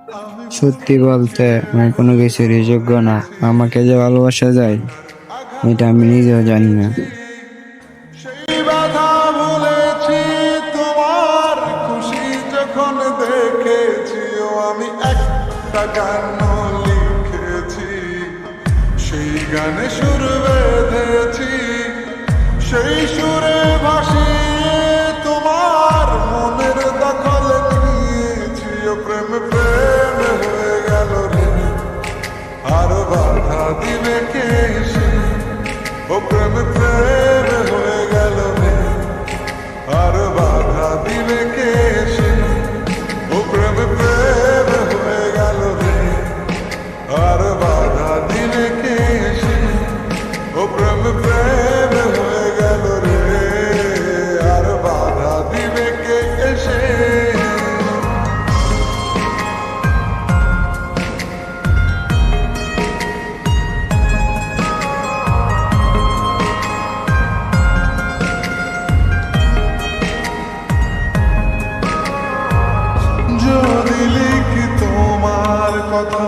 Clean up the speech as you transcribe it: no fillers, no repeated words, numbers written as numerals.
সত্যি বলতে আমি কোনো কিছুরই যোগ্য না। আমাকে যে ভালোবাসা যায় এটা আমি নিজেও জানি না। সেই ব্যথা ভুলেছি তোমার খুশি যখন দেখেছি, ও আমি একটা গান লিখেছি, সেই গানে সুর বেঁধেছি, সেই সুরে ভাসিয়ে তোমার মনের দখল নিয়েছি। ও প্রেম প্রেম হয়ে গেল রে, আর বাধা দিবে কে এসে? ও প্রেম প্রেম হয়ে গেল রে, আর বাধা দিবে কে এসে? ও প্রেম প্রেম হয়ে গেল রে, আর বাধা দিবে কে এসে? ও প্রেম প্রেম হয়ে গেল রে, আর বাধা দিবে কে এসে? যদি লিখি তোমার কথা